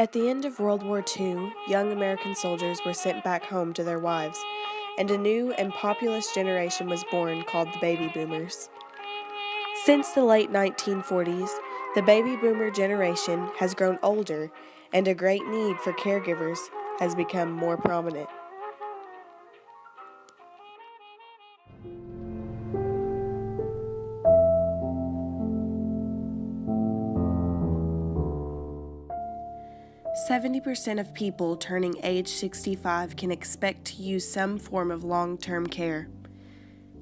At the end of World War II, young American soldiers were sent back home to their wives, and a new and populous generation was born called the baby boomers. Since the late 1940s, the baby boomer generation has grown older, and a great need for caregivers has become more prominent. "70% of people turning age 65 can expect to use some form of long-term care.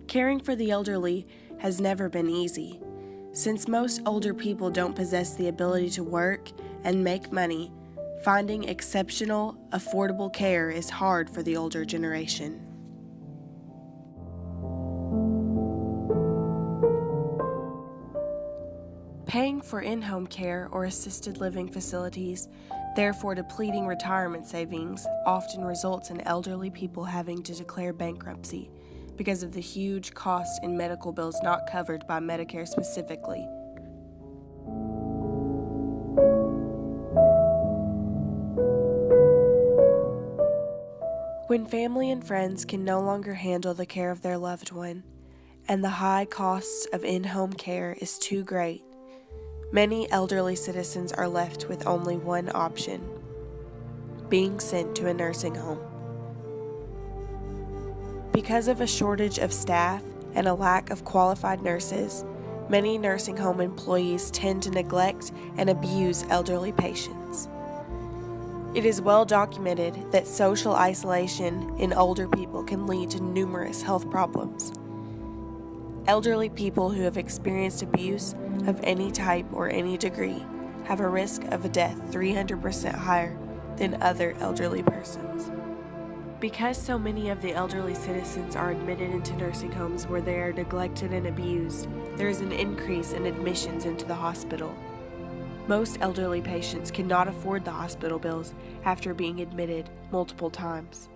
Caring for the elderly has never been easy. Since most older people don't possess the ability to work and make money, finding exceptional, affordable care is hard for the older generation. Paying for in-home care or assisted living facilities, therefore depleting retirement savings, often results in elderly people having to declare bankruptcy because of the huge costs in medical bills not covered by Medicare specifically. When family and friends can no longer handle the care of their loved one, and the high costs of in-home care is too great, many elderly citizens are left with only one option: being sent to a nursing home. Because of a shortage of staff and a lack of qualified nurses, many nursing home employees tend to neglect and abuse elderly patients. It is well documented that social isolation in older people can lead to numerous health problems. Elderly people who have experienced abuse of any type or any degree have a risk of a death 300% higher than other elderly persons. Because so many of the elderly citizens are admitted into nursing homes where they are neglected and abused, there is an increase in admissions into the hospital. Most elderly patients cannot afford the hospital bills after being admitted multiple times.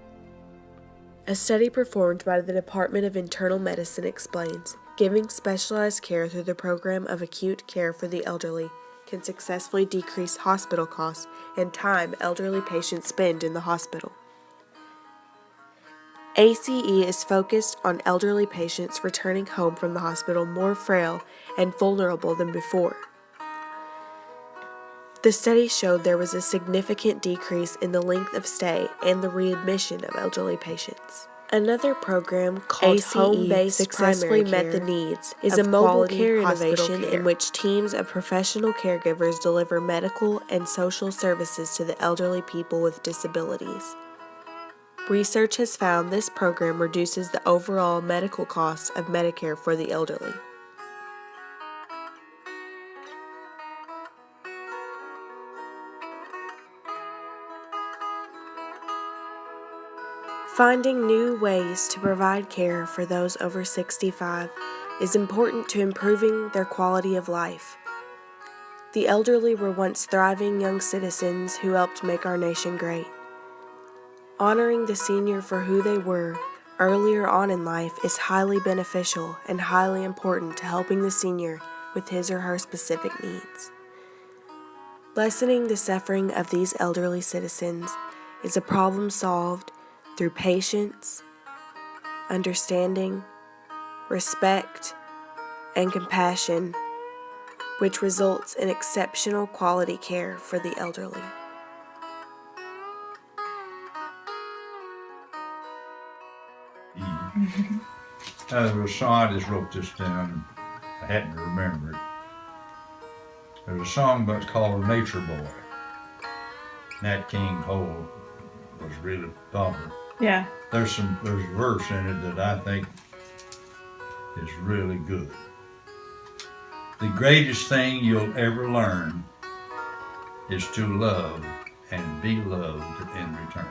A study performed by the Department of Internal Medicine explains, giving specialized care through the program of acute care for the elderly can successfully decrease hospital costs and time elderly patients spend in the hospital. ACE is focused on elderly patients returning home from the hospital more frail and vulnerable than before. The study showed there was a significant decrease in the length of stay and the readmission of elderly patients. Another program called ACE Home-Based successfully met the needs is a mobile care innovation in which teams of professional caregivers deliver medical and social services to the elderly people with disabilities. Research has found this program reduces the overall medical costs of Medicare for the elderly. Finding new ways to provide care for those over 65 is important to improving their quality of life. The elderly were once thriving young citizens who helped make our nation great. Honoring the senior for who they were earlier on in life is highly beneficial and highly important to helping the senior with his or her specific needs. Lessening the suffering of these elderly citizens is a problem solved through patience, understanding, respect, and compassion, which results in exceptional quality care for the elderly. There was a song, I just wrote this down, I hadn't to remember it. There's a song but it's called Nature Boy. Nat King Cole was really popular. Yeah. There's a verse in it that I think is really good. The greatest thing you'll ever learn is to love and be loved in return.